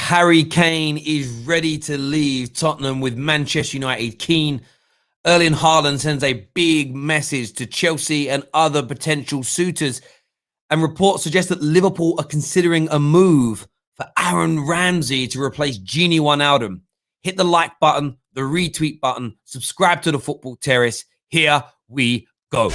Harry Kane is ready to leave Tottenham with Manchester United keen. Erling Haaland sends a big message to Chelsea and other potential suitors. And reports suggest that Liverpool are considering a move for Aaron Ramsey to replace Georginio Wijnaldum. Hit the like button, the retweet button, subscribe to the Football Terrace. Here we go.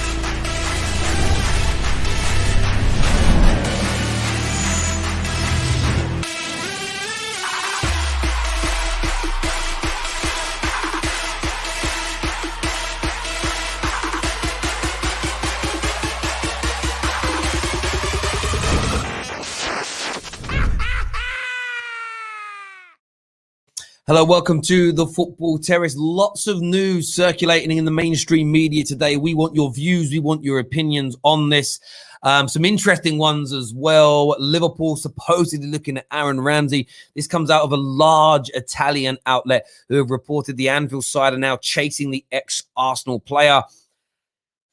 Hello, welcome to the Football Terrace. Lots of news circulating in the mainstream media today. We want your views. We want your opinions on this. Some interesting ones as well. Liverpool supposedly looking at Aaron Ramsey. This comes out of a large Italian outlet who have reported the Anfield side are now chasing the ex-Arsenal player.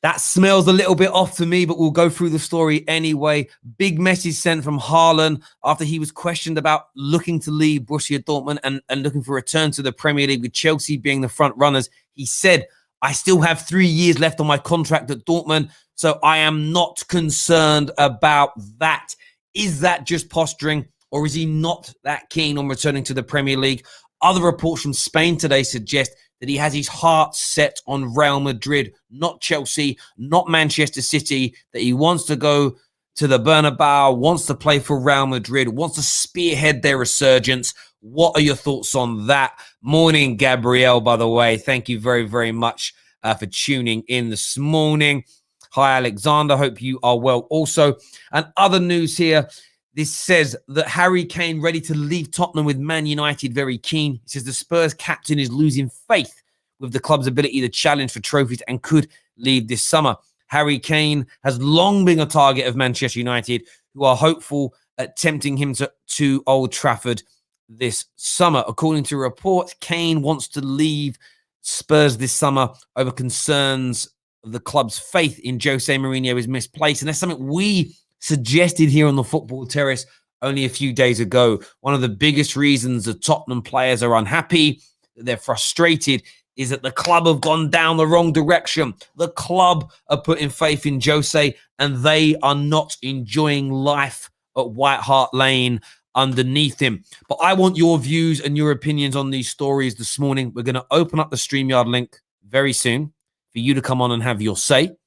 That smells a little bit off to me, but we'll go through the story anyway. Big message sent from Haaland after he was questioned about looking to leave Borussia Dortmund and looking for a return to the Premier League with Chelsea being the front runners. He said, I still have 3 years left on my contract at Dortmund, so I am not concerned about that. Is that just posturing, or is he not that keen on returning to the Premier League? Other reports from Spain today suggest that he has his heart set on Real Madrid, not Chelsea, not Manchester City, that he wants to go to the Bernabeu, wants to play for Real Madrid, wants to spearhead their resurgence. What are your thoughts on that? Morning, Gabrielle, by the way. Thank you very, very much for tuning in this morning. Hi, Alexander. Hope you are well also. And other news here. This says that Harry Kane ready to leave Tottenham with Man United very keen. It says the Spurs captain is losing faith with the club's ability to challenge for trophies and could leave this summer. Harry Kane has long been a target of Manchester United, who are hopeful at tempting him to Old Trafford this summer. According to reports, Kane wants to leave Spurs this summer over concerns of the club's faith in Jose Mourinho is misplaced. And that's something we suggested here on the Football Terrace only a few days ago. One of the biggest reasons the Tottenham players are unhappy, they're frustrated, is that the club have gone down the wrong direction. The club are putting faith in Jose, and they are not enjoying life at White Hart Lane underneath him. But I want your views and your opinions on these stories this morning. We're going to open up the StreamYard link very soon for you to come on and have your say.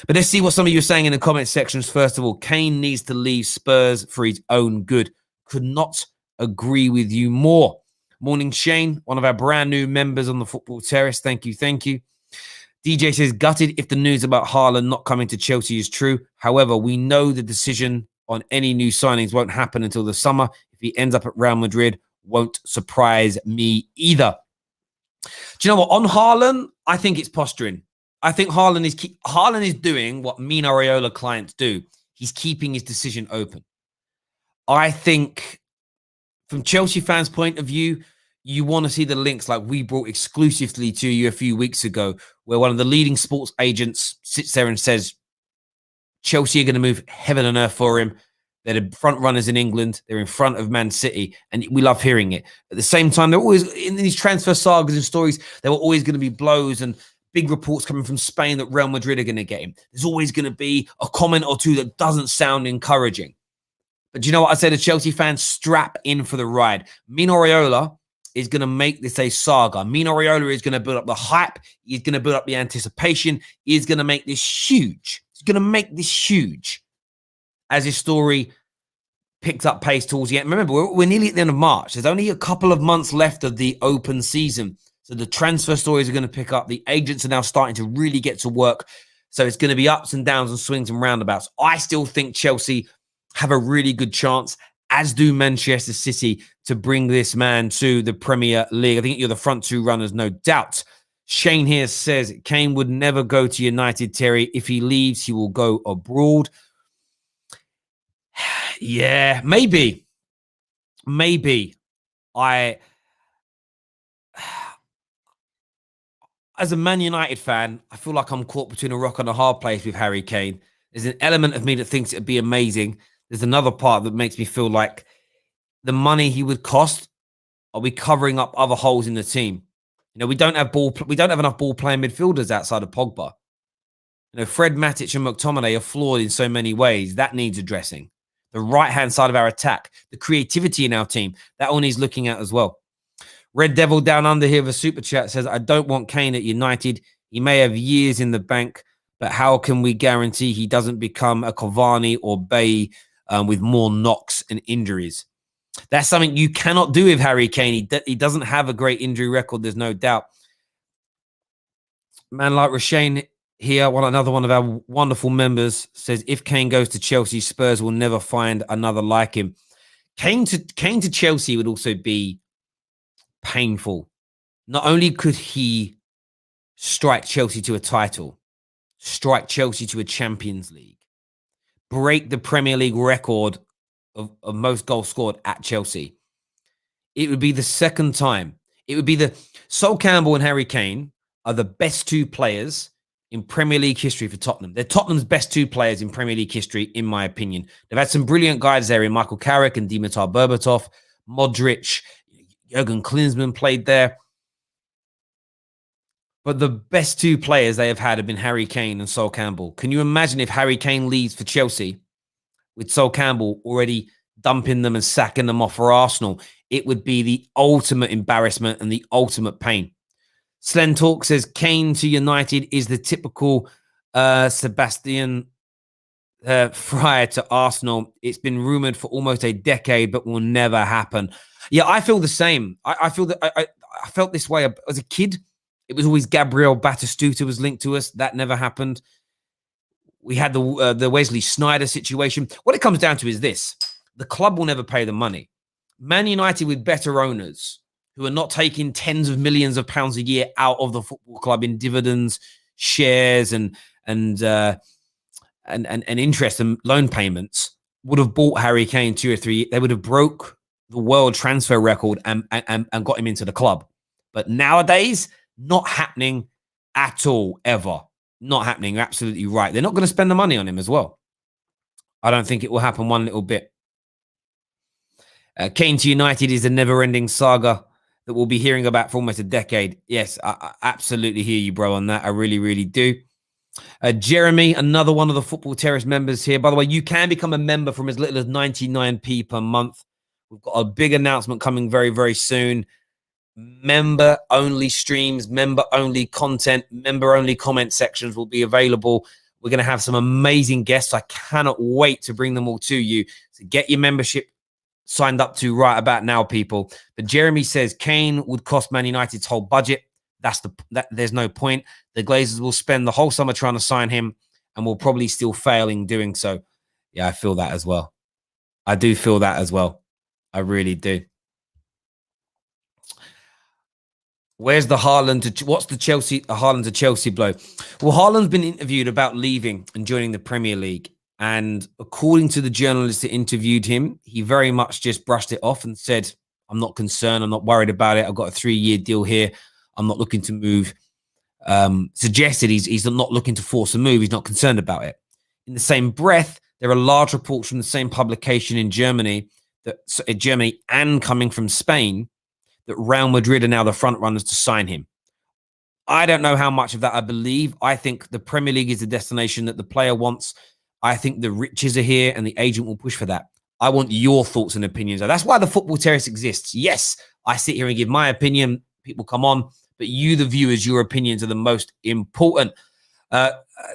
But let's see what some of you are saying in the comment sections. First of all, Kane needs to leave Spurs for his own good. Could not agree with you more. Morning, Shane, one of our brand new members on the Football Terrace. Thank you, thank you. DJ says, gutted if the news about Haaland not coming to Chelsea is true. However, we know the decision on any new signings won't happen until the summer. If he ends up at Real Madrid, won't surprise me either. Do you know what? On Haaland, I think it's posturing. I think Haaland is doing what Mino Raiola clients do. He's keeping his decision open. I think from Chelsea fans' point of view, you want to see the links like we brought exclusively to you a few weeks ago, where one of the leading sports agents sits there and says, Chelsea are going to move heaven and earth for him. They're the front runners in England. They're in front of Man City. And we love hearing it. At the same time, they're always in these transfer sagas and stories, there were always going to be blows and big reports coming from Spain that Real Madrid are going to get him. There's always going to be a comment or two that doesn't sound encouraging. But do you know what I say to Chelsea fans? Strap in for the ride. Mino Raiola is going to make this a saga. Mino Raiola is going to build up the hype. He's going to build up the anticipation. He's going to make this huge. He's going to make this huge as his story picks up pace towards the end. Remember, we're nearly at the end of March. There's only a couple of months left of the open season. So the transfer stories are going to pick up. The agents are now starting to really get to work. So it's going to be ups and downs and swings and roundabouts. I still think Chelsea have a really good chance, as do Manchester City, to bring this man to the Premier League. I think you're the front two runners, no doubt. Shane here says Kane would never go to United, Terry. If he leaves, he will go abroad. Yeah, maybe. As a Man United fan, I feel like I'm caught between a rock and a hard place with Harry Kane. There's an element of me that thinks it'd be amazing. There's another part that makes me feel like the money he would cost, are we covering up other holes in the team? You know, we don't have enough ball playing midfielders outside of Pogba. You know, Fred, Matic, and McTominay are flawed in so many ways. That needs addressing. The right-hand side of our attack, the creativity in our team, that all needs looking at as well. Red Devil down under here with a super chat says, I don't want Kane at United. He may have years in the bank, but how can we guarantee he doesn't become a Cavani or Bay with more knocks and injuries? That's something you cannot do with Harry Kane. He doesn't have a great injury record, there's no doubt. Man like Rashane here, another one of our wonderful members, says, if Kane goes to Chelsea, Spurs will never find another like him. Kane to Chelsea would also be painful. Not only could he strike Chelsea to a title, strike Chelsea to a Champions League, break the Premier League record of most goals scored at Chelsea. It would be the second time. It would be the Sol Campbell and Harry Kane are the best two players in Premier League history for Tottenham. They're Tottenham's best two players in Premier League history, in my opinion. They've had some brilliant guys there in Michael Carrick and Dimitar Berbatov, Modric, Jurgen Klinsmann played there. But the best two players they have been Harry Kane and Sol Campbell. Can you imagine if Harry Kane leaves for Chelsea with Sol Campbell already dumping them and sacking them off for Arsenal? It would be the ultimate embarrassment and the ultimate pain. Slen Talk says Kane to United is the typical Sebastian Fryer to Arsenal. It's been rumored for almost a decade, but will never happen. Yeah, I feel the same. I feel that I felt this way as a kid. It was always Gabriel Batistuta was linked to us. That never happened. We had the Wesley Sneijder situation. What it comes down to is this. The club will never pay the money. Man United with better owners who are not taking tens of millions of pounds a year out of the football club in dividends, shares, and interest and loan payments would have bought Harry Kane 2 or 3. They would have broke the world transfer record and got him into the club. But nowadays, not happening at all, ever. Not happening. You're absolutely right. They're not going to spend the money on him as well. I don't think it will happen one little bit. Kane to United is a never-ending saga that we'll be hearing about for almost a decade. Yes, I absolutely hear you, bro, on that. I really, really do. Jeremy, another one of the Football Terrace members here. By the way, you can become a member from as little as 99p per month. We've got a big announcement coming very, very soon. Member-only streams, member-only content, member-only comment sections will be available. We're going to have some amazing guests. I cannot wait to bring them all to you. So get your membership signed up to right about now, people. But Jeremy says Kane would cost Man United's whole budget. There's no point. The Glazers will spend the whole summer trying to sign him and will probably still fail in doing so. Yeah, I feel that as well. I do feel that as well. I really do. Where's the Haaland? What's the Haaland to Chelsea blow? Well, Haaland's been interviewed about leaving and joining the Premier League. And according to the journalist that interviewed him, he very much just brushed it off and said, I'm not concerned. I'm not worried about it. I've got a 3-year deal here. I'm not looking to move. Suggested he's not looking to force a move. He's not concerned about it. In the same breath, there are large reports from the same publication in Germany and coming from Spain that Real Madrid are now the front runners to sign him. I don't know how much of that I believe. I think the Premier League is the destination that the player wants. I think the riches are here and the agent will push for that. I want your thoughts and opinions. That's why the Football Terrace exists. Yes, I sit here and give my opinion. People come on, but you, the viewers, your opinions are the most important.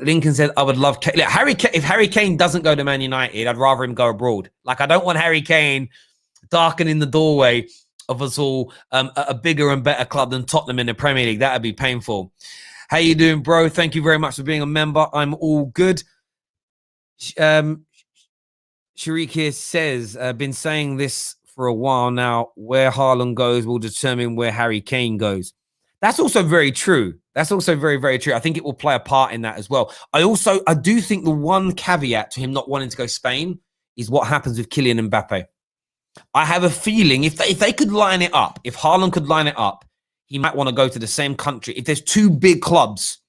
Lincoln said, I would love if Harry Kane doesn't go to Man United, I'd rather him go abroad. Like, I don't want Harry Kane darkening the doorway of us all a bigger and better club than Tottenham in the Premier League. That would be painful. How you doing, bro? Thank you very much for being a member. I'm all good. Sharik here says, been saying this for a while now, where Haaland goes will determine where Harry Kane goes. That's also very true. That's also very, very true. I think it will play a part in that as well. I do think the one caveat to him not wanting to go Spain is what happens with Kylian Mbappe. I have a feeling if they could line it up, if Haaland could line it up, he might want to go to the same country. If there's two big clubs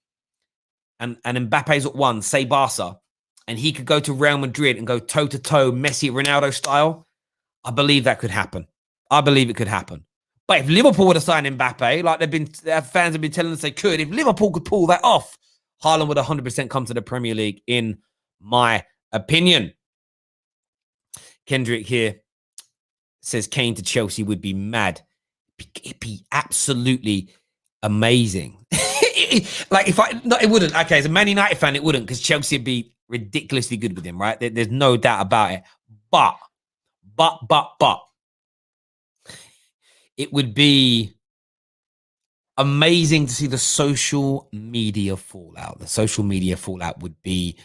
and Mbappe's at one, say Barca, and he could go to Real Madrid and go toe-to-toe Messi, Ronaldo style, I believe that could happen. I believe it could happen. But if Liverpool were to sign Mbappe, like their fans have been telling us they could, if Liverpool could pull that off, Haaland would 100% come to the Premier League, in my opinion. Kendrick here says Kane to Chelsea would be mad. It'd be absolutely amazing. Like if it wouldn't. Okay, as a Man United fan, it wouldn't, because Chelsea would be ridiculously good with him, right? There's no doubt about it. But it would be amazing to see the social media fallout. The social media fallout would be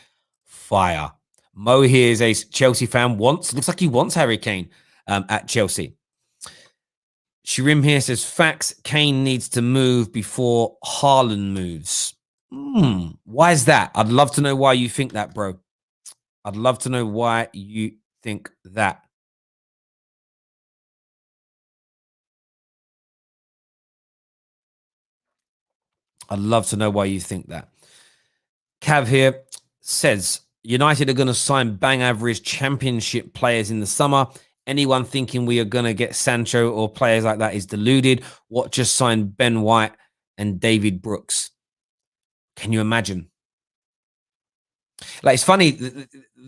fire. Mo here is a Chelsea fan. Looks like he wants Harry Kane at Chelsea. Shirim here says, facts, Kane needs to move before Haaland moves. Why is that? I'd love to know why you think that, bro. I'd love to know why you think that. I'd love to know why you think that. Cav here says, United are going to sign bang average championship players in the summer. Anyone thinking we are going to get Sancho or players like that is deluded. What just signed Ben White and David Brooks? Can you imagine? Like, it's funny,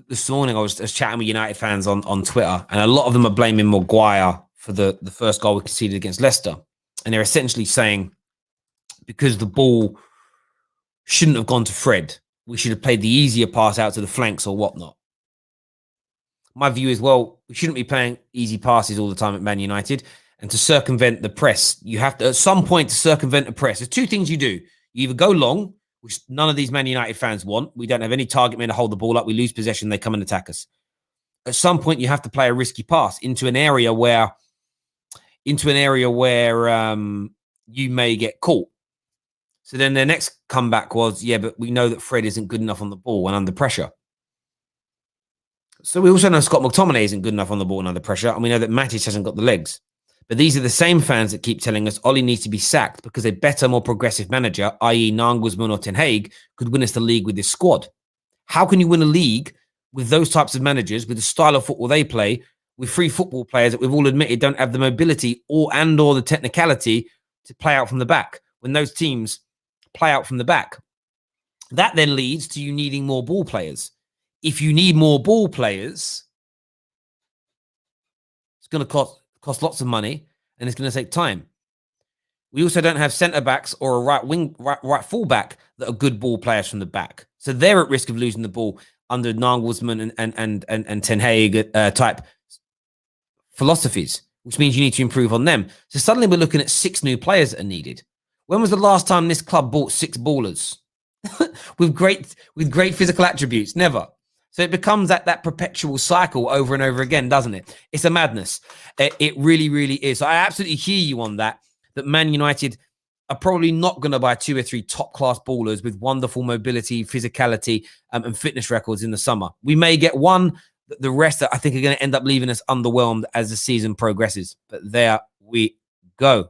this morning I was chatting with United fans on Twitter, and a lot of them are blaming Maguire for the first goal we conceded against Leicester. And they're essentially saying, because the ball shouldn't have gone to Fred, we should have played the easier pass out to the flanks or whatnot. My view is, well, we shouldn't be playing easy passes all the time at Man United. And to circumvent the press, you have to, at some point, to circumvent the press, there's two things you do. You either go long, which none of these Man United fans want. We don't have any target men to hold the ball up. We lose possession. They come and attack us. At some point, you have to play a risky pass into an area where you may get caught. So then their next comeback was, yeah, but we know that Fred isn't good enough on the ball and under pressure. So we also know Scott McTominay isn't good enough on the ball and under pressure, and we know that Matic hasn't got the legs. But these are the same fans that keep telling us Ollie needs to be sacked because a better, more progressive manager, i.e. Nagelsmann or Ten Hag, could win us the league with this squad. How can you win a league with those types of managers, with the style of football they play, with free football players that we've all admitted don't have the mobility or the technicality to play out from the back, when those teams play out from the back? That then leads to you needing more ball players. If you need more ball players, it's going to cost lots of money, and it's going to take time. We also don't have centre-backs or a right full-back that are good ball players from the back. So they're at risk of losing the ball under Nagelsmann and Ten Hag type philosophies, which means you need to improve on them. So suddenly we're looking at 6 new players that are needed. When was the last time this club bought 6 ballers with great physical attributes? Never. So it becomes that perpetual cycle over and over again, doesn't it? It's a madness. It really, really is. So I absolutely hear you on that Man United are probably not going to buy 2 or 3 top-class ballers with wonderful mobility, physicality, and fitness records in the summer. We may get one. The rest, I think, are going to end up leaving us underwhelmed as the season progresses. But there we go.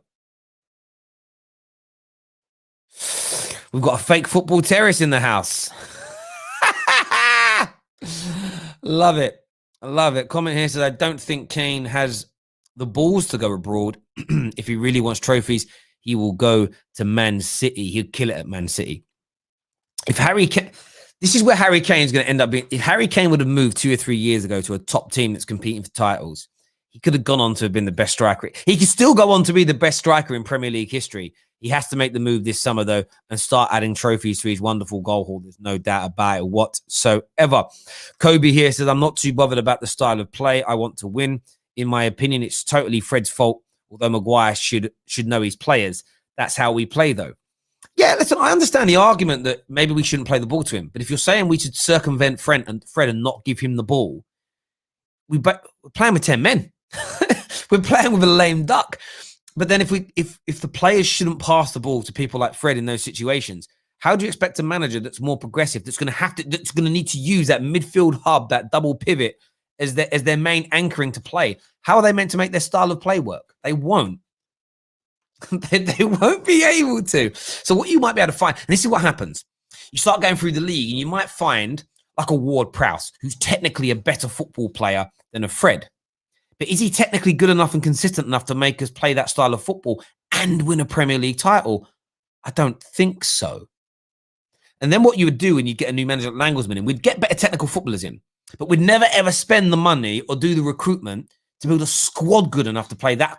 We've got a fake football terrace in the house. Love it. I love it. Comment here says, I don't think Kane has the balls to go abroad. If he really wants trophies, he will go to Man City. He'll kill it at Man City. This is where Harry Kane is going to end up being. If Harry Kane would have moved 2 or 3 years ago to a top team that's competing for titles, he could have gone on to have been the best striker. He could still go on to be the best striker in Premier League history. He has to make the move this summer, though, and start adding trophies to his wonderful goal haul. There's no doubt about it whatsoever. Kobe here says, I'm not too bothered about the style of play. I want to win. In my opinion, it's totally Fred's fault, although Maguire should know his players. That's how we play, though. Yeah, listen, I understand the argument that maybe we shouldn't play the ball to him. But if you're saying we should circumvent Fred and not give him the ball, we're playing with 10 men. We're playing with a lame duck. But then if the players shouldn't pass the ball to people like Fred in those situations, how do you expect a manager that's more progressive, that's going to need to use that midfield hub, that double pivot as their main anchoring to play? How are they meant to make their style of play work? They won't. They won't be able to. So what you might be able to find, and this is what happens. You start going through the league and you might find like a Ward-Prowse, who's technically a better football player than a Fred. But is he technically good enough and consistent enough to make us play that style of football and win a Premier League title? I don't think so. And then what you would do when you get a new manager like Nagelsmann in, we'd get better technical footballers in, but we'd never ever spend the money or do the recruitment to build a squad good enough to play that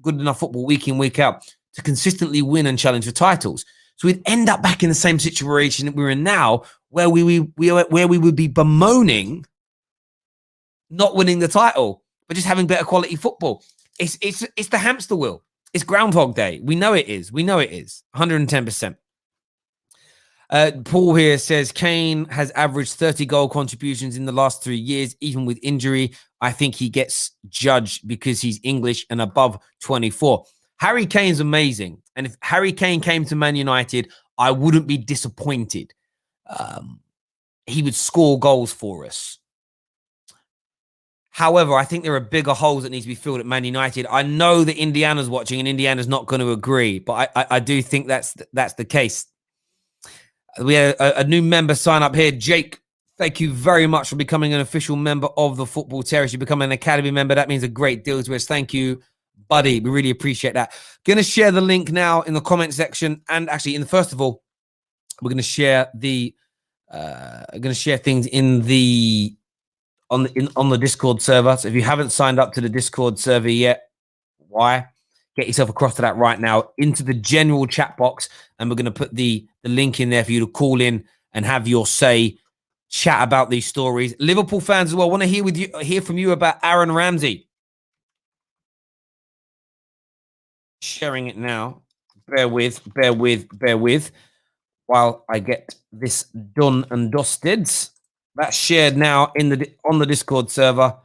good enough football week in, week out to consistently win and challenge for titles. So we'd end up back in the same situation that we're in now, where we would be bemoaning not winning the title, but just having better quality football. It's the hamster wheel. It's Groundhog Day. We know it is. 110%. Paul here says Kane has averaged 30 goal contributions in the last 3 years, even with injury. I think he gets judged because he's English and above 24. Harry Kane's amazing. And if Harry Kane came to Man United, I wouldn't be disappointed. He would score goals for us. However, I think there are bigger holes that need to be filled at Man United. I know that Indiana's watching and Indiana's not going to agree, but I do think that's the case. We had a new member sign up here. Jake, thank you very much for becoming an official member of the Football Terrace. You become an Academy member. That means a great deal to us. Thank you, buddy. We really appreciate that. Going to share the link now in the comment section. And actually, first of all, we're going to share things in the on the Discord server. So if you haven't signed up to the Discord server yet, why? Get yourself across to that right now into the general chat box, and we're going to put the link in there for you to call in and have your say, chat about these stories. Liverpool fans as well, want to hear from you about Aaron Ramsey. Sharing it now. Bear with while I get this done and dusted. That's shared now on the Discord server.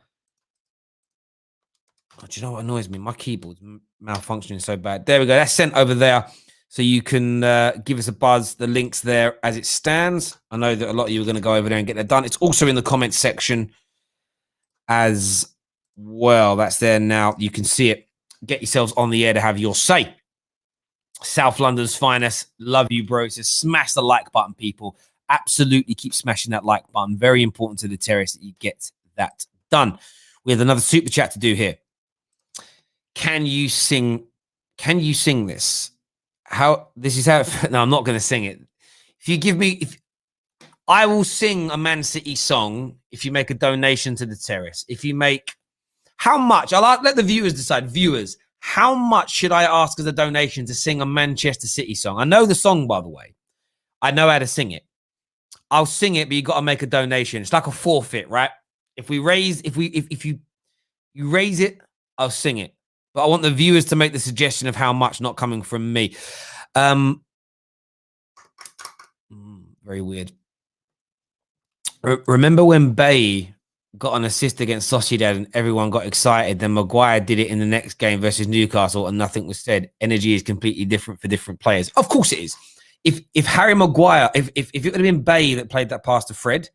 Oh, do you know what annoys me? My keyboard's malfunctioning so bad. There we go. That's sent over there. So you can give us a buzz. The link's there as it stands. I know that a lot of you are going to go over there and get that done. It's also in the comments section as well. That's there now. You can see it. Get yourselves on the air to have your say. South London's finest. Love you, bro. So smash the like button, people. Absolutely keep smashing that like button. Very important to the terrace that you get that done. We have another super chat to do here. Can you sing this? No, I'm not going to sing it. I will sing a Man City song if you make a donation to the terrace. How much? Let the viewers decide. Viewers, how much should I ask as a donation to sing a Manchester City song? I know the song, by the way. I know how to sing it. I'll sing it, but you got to make a donation. It's like a forfeit, right? If you raise it, I'll sing it. But I want the viewers to make the suggestion of how much, not coming from me. Very weird. Remember when Bay got an assist against Sociedad and everyone got excited? Then Maguire did it in the next game versus Newcastle and nothing was said. Energy is completely different for different players. Of course it is. If Harry Maguire, if it would have been Bay that played that pass to Fred,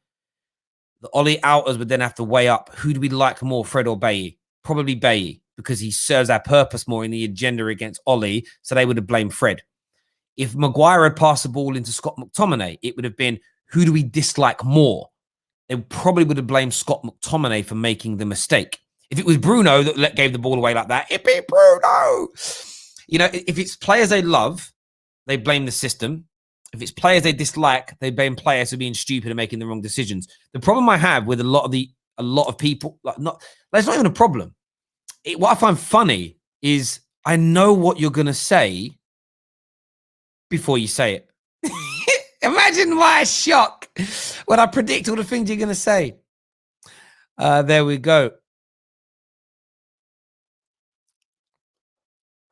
the Ollie outers would then have to weigh up who do we like more, Fred or Bailly? Probably Bailly, because he serves our purpose more in the agenda against Ollie, so they would have blamed Fred. If Maguire had passed the ball into Scott McTominay, it would have been who do we dislike more? They probably would have blamed Scott McTominay for making the mistake. If it was Bruno that gave the ball away like that, it'd be Bruno. You know, if it's players they love, they blame the system. If it's players they dislike, they blame players for being stupid and making the wrong decisions. The problem I have with a lot of people, that's not even a problem. What I find funny is I know what you're going to say before you say it. Imagine my shock when I predict all the things you're going to say. There we go.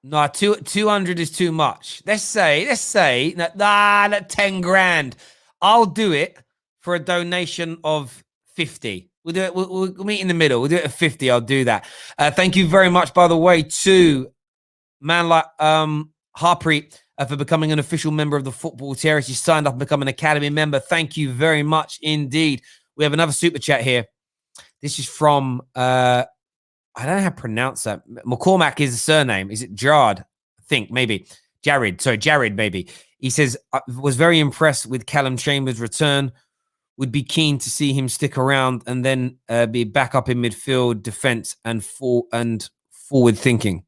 No, 200 is too much. Let's say, that 10 grand. I'll do it for a donation of 50. We'll do it. We'll meet in the middle. We'll do it at 50. I'll do that. Thank you very much, by the way, to man like Harpreet for becoming an official member of the Football Terrace. You signed up and become an Academy member. Thank you very much indeed. We have another super chat here. This is from I don't know how to pronounce that. McCormack is the surname. Is it Gerard? I think maybe. Jared, maybe. He says, I was very impressed with Callum Chambers' return. would be keen to see him stick around and then be back up in midfield, defense, and forward thinking.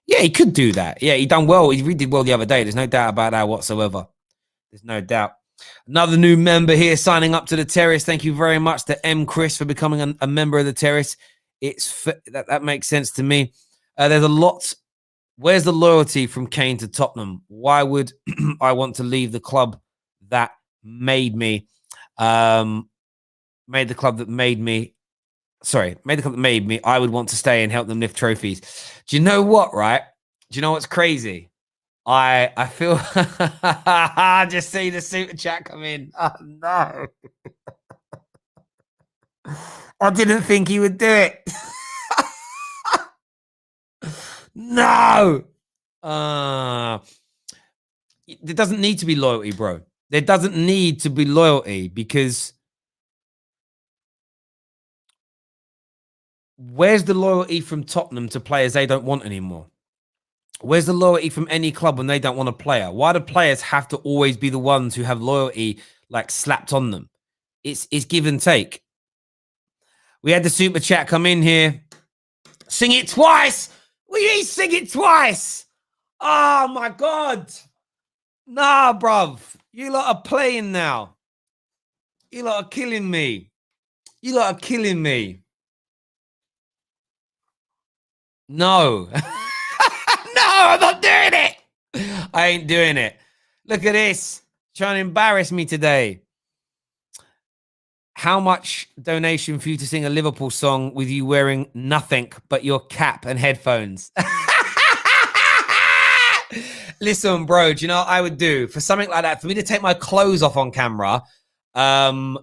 Yeah, he could do that. Yeah, he done well. He really did well the other day. There's no doubt about that whatsoever. There's no doubt. Another new member here signing up to the Terrace. Thank you very much to M. Chris for becoming a member of the Terrace. That makes sense to me. There's a lot. Where's the loyalty from Kane to Tottenham? Why would I want to leave the club that made me? Made the club that made me. I would want to stay and help them lift trophies. Do you know what, right? Do you know what's crazy? I feel I just see the super chat come in. Oh no. I didn't think he would do it. No. There doesn't need to be loyalty, bro. There doesn't need to be loyalty because where's the loyalty from Tottenham to players they don't want anymore? Where's the loyalty from any club when they don't want a player? Why do players have to always be the ones who have loyalty like slapped on them? It's give and take. We had the super chat come in here. Sing it twice. We sing it twice. Oh my God. Nah, bruv. You lot are playing now. You lot are killing me. You lot are killing me. No. No, I'm not doing it. I ain't doing it. Look at this. Trying to embarrass me today. How much donation for you to sing a Liverpool song with you wearing nothing but your cap and headphones? Listen, bro, do you know what I would do? For something like that, for me to take my clothes off on camera, I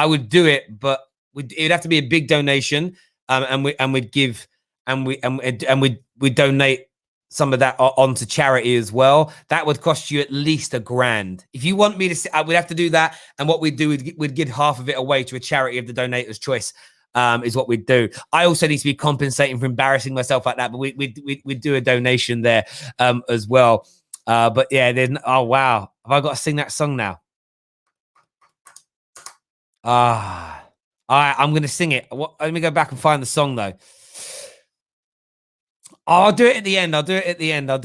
would do it, but it'd have to be a big donation, and we'd donate some of that onto charity as well. That would cost you at least $1,000. If you want me to, we'd have to do that. And what we'd do, we'd give half of it away to a charity of the donator's choice, is what we'd do. I also need to be compensating for embarrassing myself like that, but we'd do a donation there as well. But yeah, then, oh, wow. Have I got to sing that song now? All right, I'm going to sing it. Let me go back and find the song though. Oh, I'll do it at the end. I'll do it at the end. I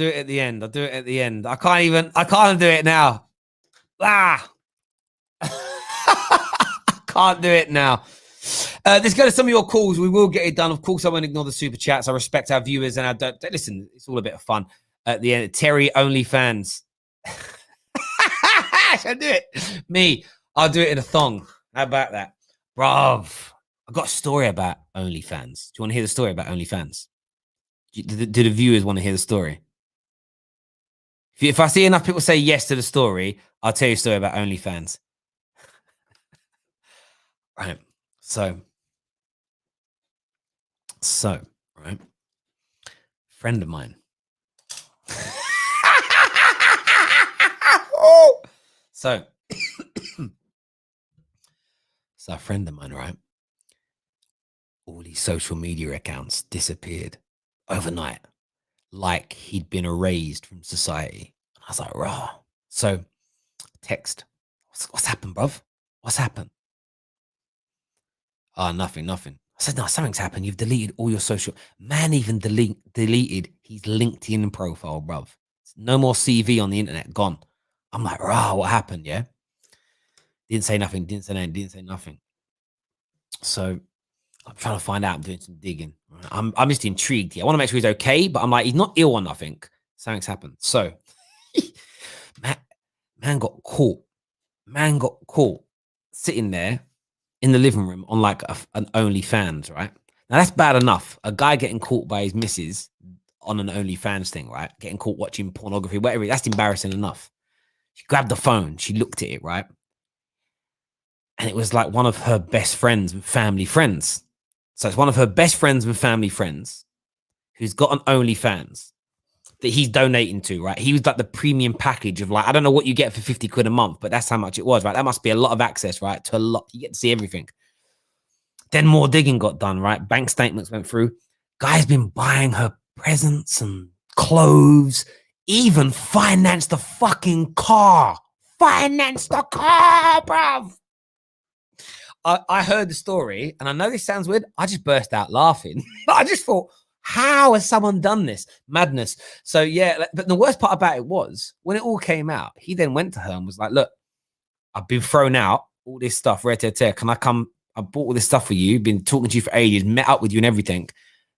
can't do it now. I can't do it now. Let's go to some of your calls. We will get it done. Of course, I won't ignore the super chats. I respect our viewers, and I don't listen. It's all a bit of fun at the end. Terry OnlyFans. Shall I do it? Me, I'll do it in a thong. How about that, bruv? I've got a story about OnlyFans. Do you want to hear the story about OnlyFans? Do the viewers want to hear the story? If I see enough people say yes to the story, I'll tell you a story about OnlyFans. Right. So, right. Friend of mine. So a friend of mine, right? All these social media accounts disappeared overnight, like he'd been erased from society. And I was like, raw. So, text. What's happened, bruv? What's happened? Oh, nothing. I said, no, something's happened. You've deleted all your social. Man even deleted his LinkedIn profile, bruv. No more CV on the internet. Gone. I'm like, rah, what happened? Yeah. Didn't say nothing. Didn't say nothing. So I'm trying to find out. I'm doing some digging. I'm just intrigued here. I want to make sure he's okay, but I'm like, he's not ill or nothing. Something's happened. So man got caught. Sitting there in the living room on like an OnlyFans, right? Now that's bad enough. A guy getting caught by his missus on an OnlyFans thing, right? Getting caught watching pornography, whatever. That's embarrassing enough. She grabbed the phone. She looked at it, right? And it was like one of her best friends and family friends. So it's one of her best friends and family friends who's got an OnlyFans that he's donating to, right? He was like the premium package of like, I don't know what you get for 50 quid a month, but that's how much it was, right? That must be a lot of access, right? To a lot. You get to see everything. Then more digging got done, right? Bank statements went through. Guy's been buying her presents and clothes, even financed the fucking car. Financed the car, bruv. I heard the story, and I know this sounds weird. I just burst out laughing. I just thought, how has someone done this? Madness. So yeah, but the worst part about it was when it all came out, he then went to her and was like, look, I've been thrown out, all this stuff, can I come? I bought all this stuff for you, been talking to you for ages, met up with you and everything.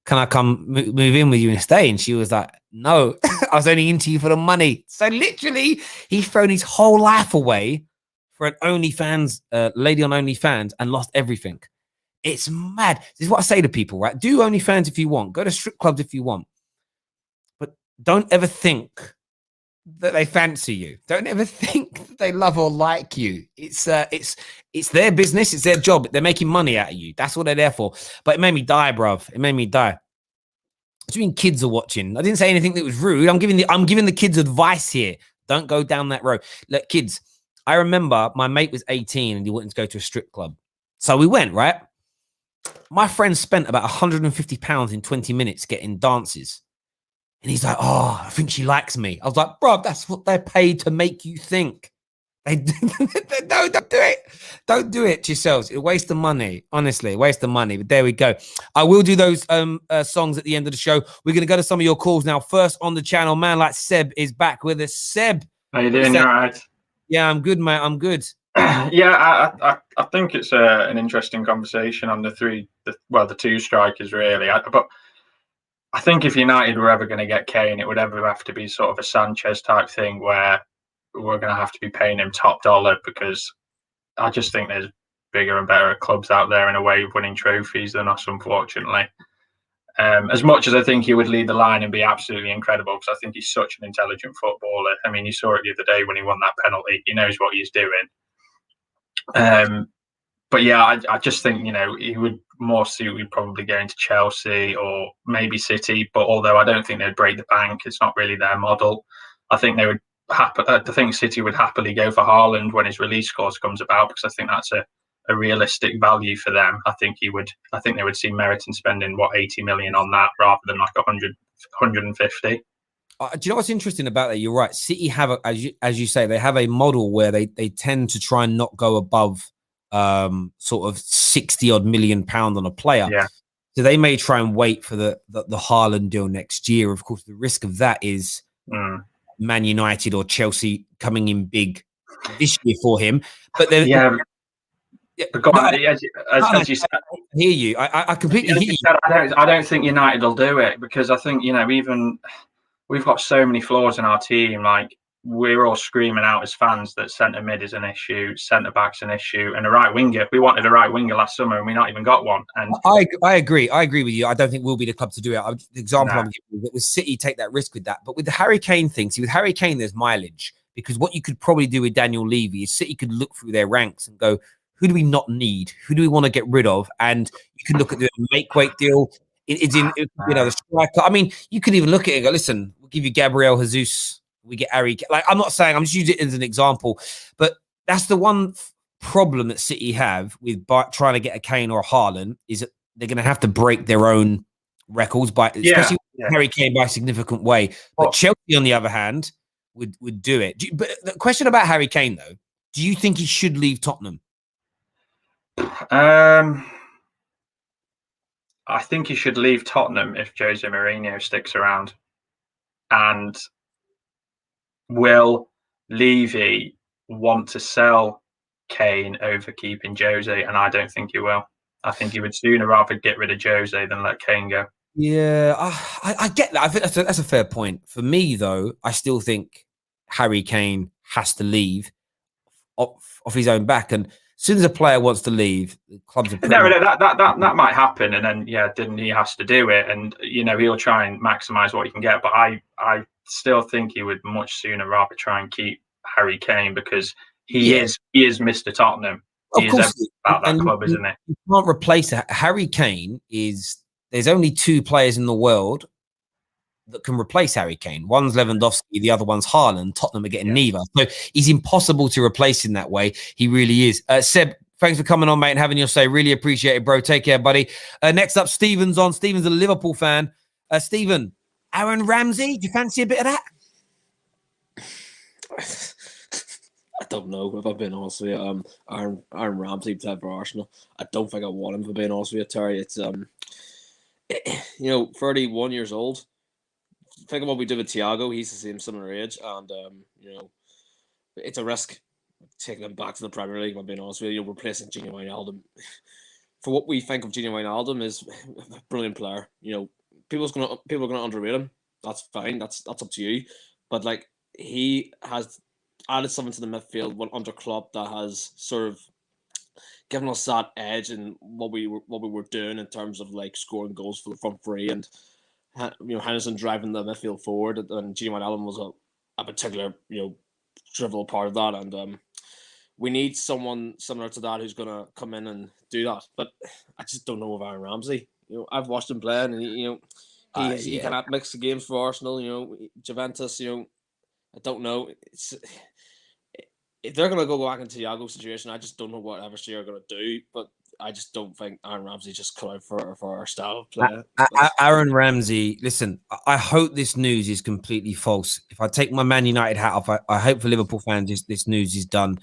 Can I come move in with you and stay? And she was like, no, I was only into you for the money. So literally, he's thrown his whole life away for an OnlyFans, lady on OnlyFans, and lost everything. It's mad. This is what I say to people, right? Do OnlyFans if you want. Go to strip clubs if you want. But don't ever think that they fancy you. Don't ever think that they love or like you. It's their business. It's their job. They're making money out of you. That's what they're there for. But it made me die, bruv. It made me die. What do you mean kids are watching? I didn't say anything that was rude. I'm giving the kids advice here. Don't go down that road. Look, kids, I remember my mate was 18 and he wanted to go to a strip club. So we went, right? My friend spent about £150 in 20 minutes getting dances. And he's like, oh, I think she likes me. I was like, bro, that's what they're paid to make you think. No, don't do it. Don't do it to yourselves. It's a waste of money. Honestly, waste of money. But there we go. I will do those songs at the end of the show. We're going to go to some of your calls now. First on the channel, man like Seb is back with us. Seb. How you doing? You all right? Yeah, I'm good, mate. I'm good. Yeah, I think it's an interesting conversation on the two strikers, really. But I think if United were ever going to get Kane, it would ever have to be sort of a Sanchez type thing where we're going to have to be paying him top dollar, because I just think there's bigger and better clubs out there in a way of winning trophies than us, unfortunately. As much as I think he would lead the line and be absolutely incredible, because I think he's such an intelligent footballer. I mean, you saw it the other day when he won that penalty. He knows what he's doing. But yeah, I just think, he would more suit probably going to Chelsea or maybe City. But although I don't think they'd break the bank, it's not really their model. I think they would I think City would happily go for Haaland when his release clause comes about, because I think that's a realistic value for them. I think they would see merit in spending 80 million on that rather than like 100, 150. Do you know what's interesting about that? You're right. City have, as you say, they have a model where they tend to try and not go above sort of 60 odd million pound on a player. Yeah. So they may try and wait for the Haaland deal next year. Of course, the risk of that is Man United or Chelsea coming in big this year for him. But then, but God, as you said, I hear you. I completely hear you. I don't think United will do it, because I think even we've got so many flaws in our team. Like, we're all screaming out as fans that centre mid is an issue, centre back's an issue, and a right winger. We wanted a right winger last summer, and we not even got one. And I agree. I agree with you. I don't think we'll be the club to do it. The example I'm giving you, with City, take that risk with that. But with the Harry Kane thing, with Harry Kane, there's mileage, because what you could probably do with Daniel Levy is City could look through their ranks and go, who do we not need? Who do we want to get rid of? And you can look at the make-weight deal. It's in the striker. I mean, you could even look at it and go, listen, we'll give you Gabriel Jesus. We get Harry. Like, I'm not saying, I'm just using it as an example, but that's the one problem that City have with trying to get a Kane or a Haaland, is that they're going to have to break their own records especially Harry Kane by a significant way. But Chelsea, on the other hand, would do it. But the question about Harry Kane, though, do you think he should leave Tottenham? I think he should leave Tottenham if Jose Mourinho sticks around. And will Levy want to sell Kane over keeping Jose? And I don't think he will. I think he would sooner rather get rid of Jose than let Kane go. Yeah, I get that. I think that's a fair point. For me, though, I still think Harry Kane has to leave off his own back. And as soon as a player wants to leave, the clubs are that might happen, and then then he has to do it, and he'll try and maximise what he can get. But I still think he would much sooner rather try and keep Harry Kane, because he is Mr. Tottenham. He is everything about that club, isn't he? You can't replace it. Harry Kane is. There's only two players in the world that can replace Harry Kane. One's Lewandowski, the other one's Haaland. Tottenham are getting neither. So he's impossible to replace in that way. He really is. Seb, thanks for coming on, mate, and having your say. Really appreciate it, bro. Take care, buddy. Next up, Stephen's on. Stephen's a Liverpool fan. Stephen, Aaron Ramsey, do you fancy a bit of that? I don't know if I'm being honest with you. Aaron Ramsey played for Arsenal. I don't think I want him, if I'm being honest with you, Terry. It's 31 years old. Think of what we did with Thiago. He's the same similar age, and it's a risk taking him back to the Premier League. If I'm being honest with you, replacing Georginio Wijnaldum. For what we think of Georginio Wijnaldum is a brilliant player. People are gonna underrate him. That's fine. That's up to you. But like, he has added something to the midfield under Klopp that has sort of given us that edge in what we were doing in terms of like scoring goals from free, and Henderson driving the midfield forward, and Gini Wijnaldum was a particular drivel part of that, and we need someone similar to that who's going to come in and do that. But I just don't know of Aaron Ramsey. I've watched him play, and he can mix the games for Arsenal. Juventus. I don't know. If they're going to go back into Thiago's situation, I just don't know what Everton are going to do. But I just don't think Aaron Ramsey just cut out for our style of play. Aaron Ramsey, listen, I hope this news is completely false. If I take my Man United hat off, I hope for Liverpool fans this news is done.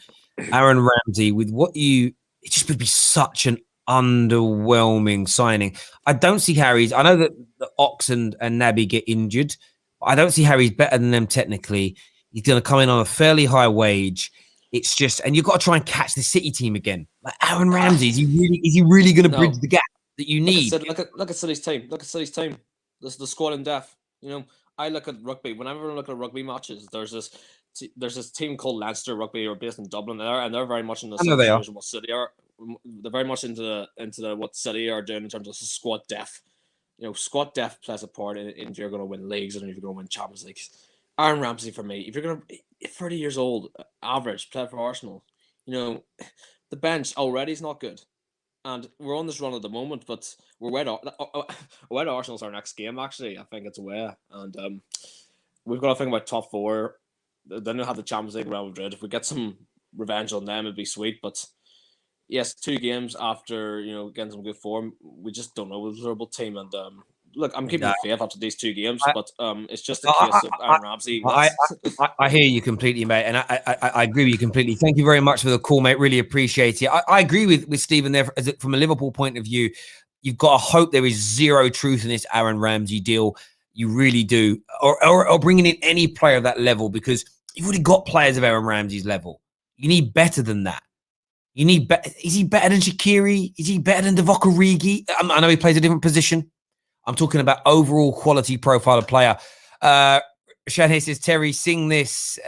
Aaron Ramsey, with it just would be such an underwhelming signing. I don't see Harry's. I know that the Ox and Naby get injured. But I don't see Harry's better than them technically. He's going to come in on a fairly high wage. It's just, and you've got to try and catch the City team again. Like Aaron Ramsey, is he really going to bridge the gap that you need? Look at City's team. Look at City's team. This is the squad in depth. I look at rugby. Whenever I look at rugby matches, there's this team called Leinster Rugby, who are based in Dublin, and they're very much in the same situation what City are. They're very much into what City are doing in terms of squad depth. Squad depth plays a part in if you're going to win leagues and if you're going to win Champions Leagues. Aaron Ramsey, for me, if you're going to 30 years old, average, play for Arsenal, the bench already is not good. And we're on this run at the moment, but we're away to Arsenal's our next game, actually. I think it's away. And we've got to think about top four. Then we'll have the Champions League, Real Madrid. If we get some revenge on them, it'd be sweet. But yes, 2 games after, getting some good form, we just don't know. We're a terrible team. And look, I'm keeping the faith after these 2 games, but it's just a case of Aaron Ramsey. I hear you completely, mate, and I agree with you completely. Thank you very much for the call, mate. Really appreciate it. I agree with Stephen there. From a Liverpool point of view, you've got to hope there is zero truth in this Aaron Ramsey deal. You really do, or bringing in any player of that level, because you've already got players of Aaron Ramsey's level. You need better than that. You need better. Is he better than Shaqiri? Is he better than Divock Origi? I know he plays a different position. I'm talking about overall quality profile of player. Shan says, Terry, sing this.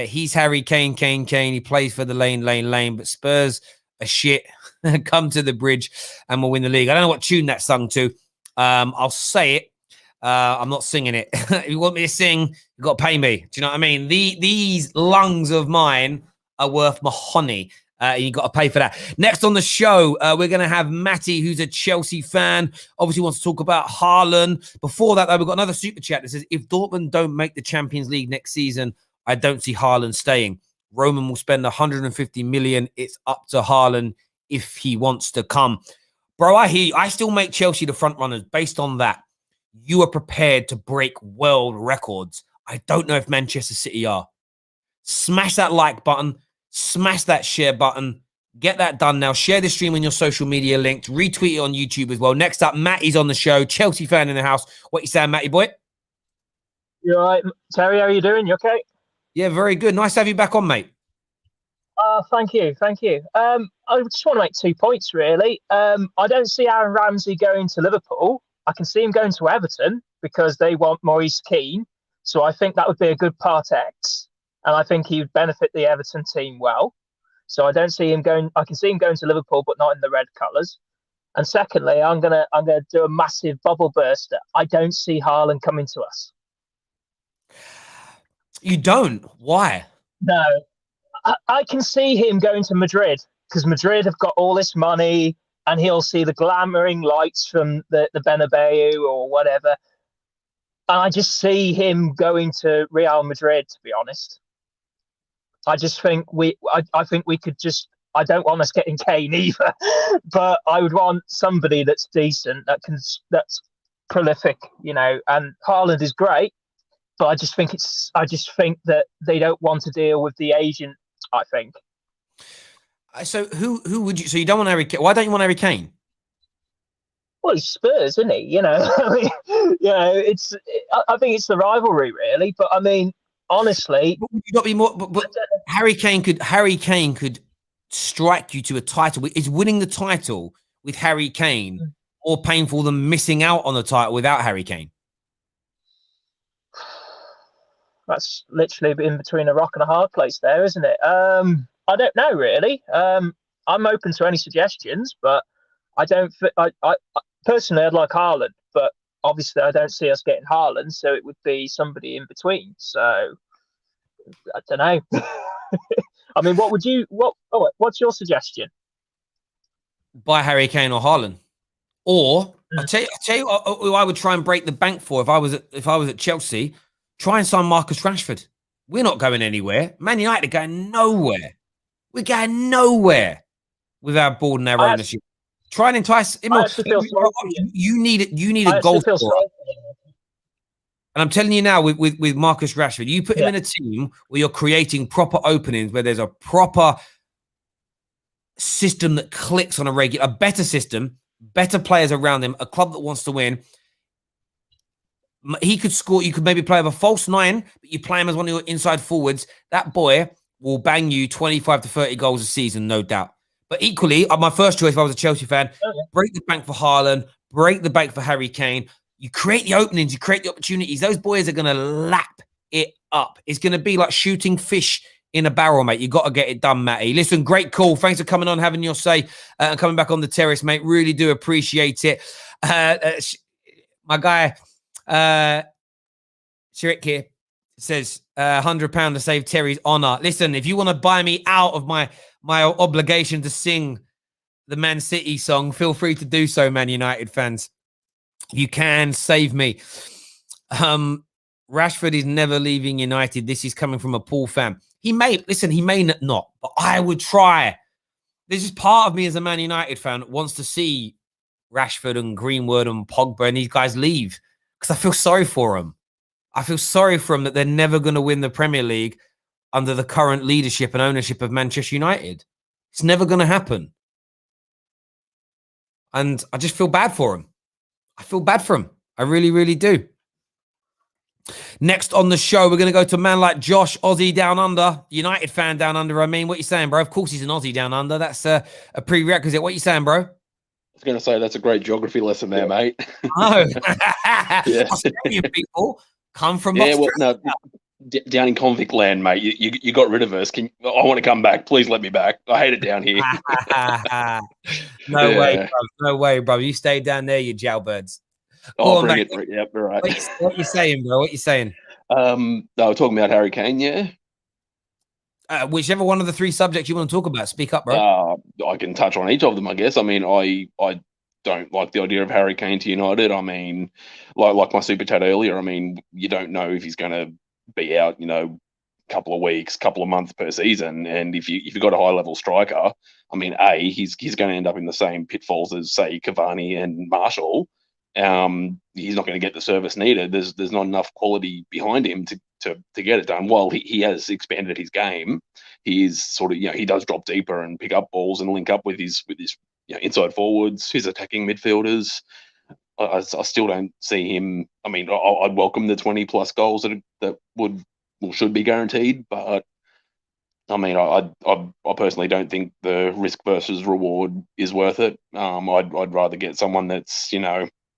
He's Harry Kane. He plays for the lane. But Spurs are shit. Come to the bridge and we'll win the league. I don't know what tune that sung to. I'll say it. I'm not singing it. If you want me to sing, you've got to pay me. Do you know what I mean? These lungs of mine are worth mahoney. You got to pay for that. Next on the show, we're going to have Matty, who's a Chelsea fan. Obviously wants to talk about Haaland. Before that, though, we've got another super chat that says, if Dortmund don't make the Champions League next season, I don't see Haaland staying. Roman will spend 150 million. It's up to Haaland if he wants to come. Bro, I hear you. I still make Chelsea the front runners based on that. You are prepared to break world records. I don't know if Manchester City are. Smash that like button. Smash that share button. Get that done now. Share the stream on your social media links. Retweet it on YouTube as well. Next up, Matty's on the show. Chelsea fan in the house. What you saying, Matty boy? You all right, Terry? How are you doing? You okay? Yeah, very good. Nice to have you back on, mate. Thank you. I just want to make 2 points, really. I don't see Aaron Ramsey going to Liverpool. I can see him going to Everton because they want Maurice Keane. So I think that would be a good part X. And I think he would benefit the Everton team well. So I don't see him going. I can see him going to Liverpool, but not in the red colours. And secondly, I'm gonna do a massive bubble burster. I don't see Haaland coming to us. You don't? Why? No, I can see him going to Madrid because Madrid have got all this money, and he'll see the glamoring lights from the Bernabeu or whatever. And I just see him going to Real Madrid. To be honest. I just think I think we could just. I don't want us getting Kane either, but I would want somebody that's decent, that's prolific, And Haaland is great, but I just think that they don't want to deal with the agent I think. So who would you? So you don't want Harry Kane? Why don't you want Harry Kane? Well, he's Spurs, isn't he? You know, I mean, you know, I think it's the rivalry, really. But I mean, honestly, But would you not be more? But Harry Kane could strike you to a title. Is winning the title with Harry Kane more painful than missing out on the title without Harry Kane? that's literally in between a rock and a hard place there, isn't it? I don't know, really. I'm open to any suggestions, but I don't. I personally, I'd like Haaland, but obviously, I don't see us getting Haaland, so it would be somebody in between. So I don't know. I mean, what's your suggestion? Buy Harry Kane or Haaland, or I'll tell you who I would try and break the bank for if I was at Chelsea. Try and sign Marcus Rashford. We're not going anywhere. Man United are going nowhere. We're going nowhere with our board and our ownership. Try and entice him. You need a goal scorer. And I'm telling you now, with Marcus Rashford, you put him in a team where you're creating proper openings, where there's a proper system that clicks on a better system, better players around him, a club that wants to win. He could score. You could maybe play with a false 9, but you play him as one of your inside forwards. That boy will bang you 25 to 30 goals a season, no doubt. But equally, my first choice if I was a Chelsea fan, break the bank for Haaland, break the bank for Harry Kane. You create the openings, you create the opportunities. Those boys are going to lap it up. It's going to be like shooting fish in a barrel, mate. You got to get it done, Matty. Listen, great call. Thanks for coming on, having your say, and coming back on the terrace, mate. Really do appreciate it. My guy, Shirik here says £100 to save Terry's honour. Listen, if you want to buy me out of my obligation to sing the Man City song, feel free to do so, Man United fans. You can save me. Rashford is never leaving United. This is coming from a Paul fan. He may not, but I would try. This is part of me as a Man United fan that wants to see Rashford and Greenwood and Pogba and these guys leave because I feel sorry for them. I feel sorry for them that they're never going to win the Premier League under the current leadership and ownership of Manchester United. It's never going to happen. And I just feel bad for them. I feel bad for him. I really, really do. Next on the show, we're going to go to a man like Josh, Aussie down under, United fan down under. I mean, what you saying, bro? Of course he's an Aussie down under. That's a prerequisite. What you saying, bro? I was going to say that's a great geography lesson there, mate. Oh, Australian people come from Australia. Down in convict land, mate. You got rid of us. I want to come back. Please let me back. I hate it down here. No way, bro. You stay down there, you jailbirds. Bring it. Yep, all right. What you saying, bro? What you saying? We're talking about Harry Kane, yeah. Whichever one of the three subjects you want to talk about, speak up, bro. I can touch on each of them, I guess. I mean, I don't like the idea of Harry Kane to United. I mean, like my super chat earlier, I mean, you don't know if he's going to be out, couple of weeks, couple of months per season. And if you've got a high level striker, I mean, he's going to end up in the same pitfalls as, say, Cavani and Martial. He's not going to get the service needed. There's not enough quality behind him to get it done. While he has expanded his game, he's sort of, he does drop deeper and pick up balls and link up with his inside forwards, his attacking midfielders. I still don't see him. I mean, I'd welcome the 20 plus goals that should be guaranteed, but I mean, I personally don't think the risk versus reward is worth it. I'd rather get someone that's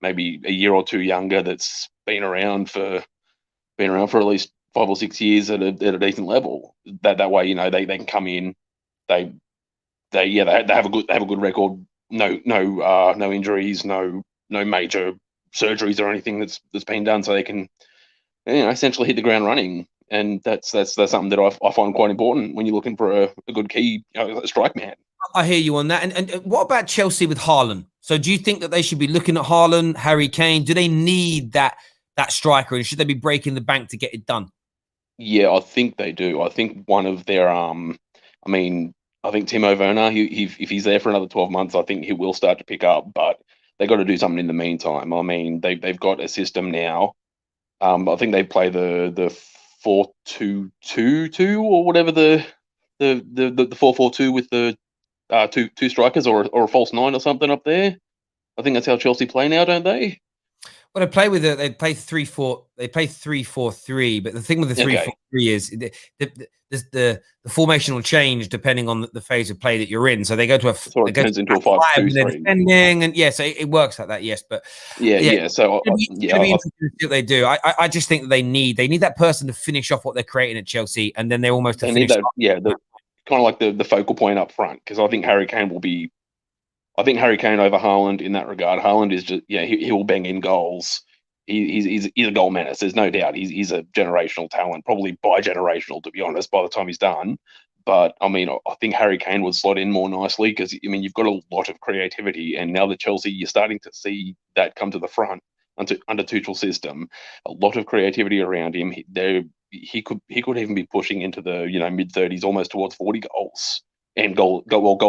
maybe a year or two younger, that's been around for at least 5 or 6 years at a decent level. That way, they can come in, they have a good record. No injuries, no major surgeries or anything that's been done, so they can essentially hit the ground running. And that's something that I find quite important when you're looking for a good key strike man. I hear you on that. And what about Chelsea with Haaland? So do you think that they should be looking at Haaland, Harry Kane? Do they need that striker, and should they be breaking the bank to get it done? Yeah, I think they do. I think one of their I think Timo Werner, if he's there for another 12 months, I think he will start to pick up, but they got to do something in the meantime. I mean, they've got a system now. I think they play the 4-2-2-2 or whatever the the 4-4-2 with the two strikers or a false nine or something up there. I think that's how Chelsea play now, don't they? Well, they play 3-4. They play 3-4-3. But the thing with the 3-4-3 is the formation will change depending on the phase of play that you're in. So they go to it turns into a 5-2-3. Defending, and so it works like that. Yes, but yeah. So it'll be interesting to see what they do. I just think that they need that person to finish off what they're creating at Chelsea, and then they're almost need that. Yeah, kind of like the focal point up front, because I think Harry Kane will be. I think Harry Kane over Haaland in that regard. Haaland is just he will bang in goals. He's a goal menace. There's no doubt. He's a generational talent, probably bi-generational to be honest. By the time he's done, but I mean, I think Harry Kane would slot in more nicely because you've got a lot of creativity, and now that Chelsea, you're starting to see that come to the front under Tuchel's system. A lot of creativity around him. He could even be pushing into the mid-30s, almost towards 40 goals. And goal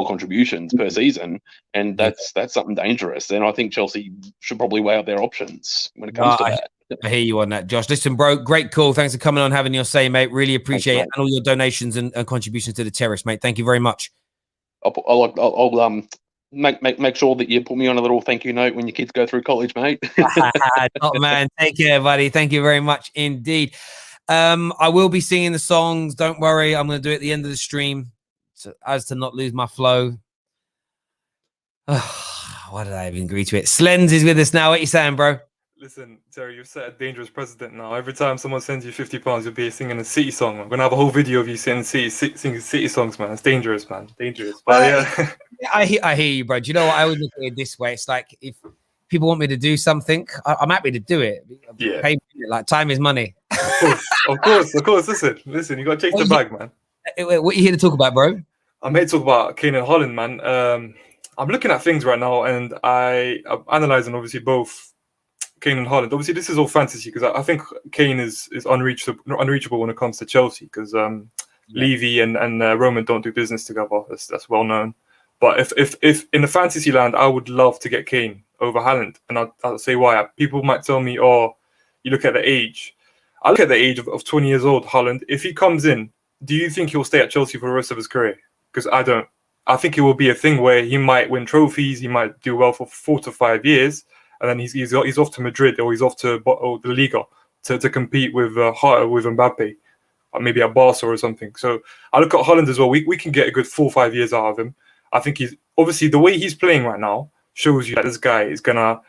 contributions per season, and that's something dangerous. And I think Chelsea should probably weigh up their options when it comes to that. I hear you on that, Josh. Listen, bro, great call. Thanks for coming on, having your say, mate. Really appreciate it, and all your donations and contributions to the terrace, mate. Thank you very much. I'll make sure that you put me on a little thank you note when your kids go through college, mate. Top man, take care, buddy. Thank you very much indeed. I will be singing the songs. Don't worry, I'm going to do it at the end of the stream. So as to not lose my flow. Why did I even agree to it? Slens is with us now. What are you saying, bro? Listen, Terry, you've set a dangerous precedent now. Every time someone sends you £50, you'll be singing a City song. I'm going to have a whole video of you singing City songs, man. It's dangerous, man. Dangerous. But I hear you, bro. Do you know what? I would look at it this way. It's like if people want me to do something, I'm happy to do it. Yeah. Pay me, like time is money. Of course. Listen, you got to chase the bag, man. What are you here to talk about, bro? I'm here to talk about Kane and Haaland, man. I'm looking at things right now, and I'm analysing, obviously, both Kane and Haaland. Obviously, this is all fantasy, because I think Kane is unreachable when it comes to Chelsea, because Levy and Roman don't do business together. That's well known. But if in the fantasy land, I would love to get Kane over Haaland, and I'll say why. People might tell me, you look at the age. I look at the age of 20 years old, Haaland. If he comes in, do you think he'll stay at Chelsea for the rest of his career? Because I don't. I think it will be a thing where he might win trophies, he might do well for 4 to 5 years, and then he's off to Madrid or he's off to the Liga to compete with Mbappe, or maybe at Barca or something. So I look at Haaland as well. We can get a good 4 or 5 years out of him. I think he's obviously, the way he's playing right now shows you that this guy is gonna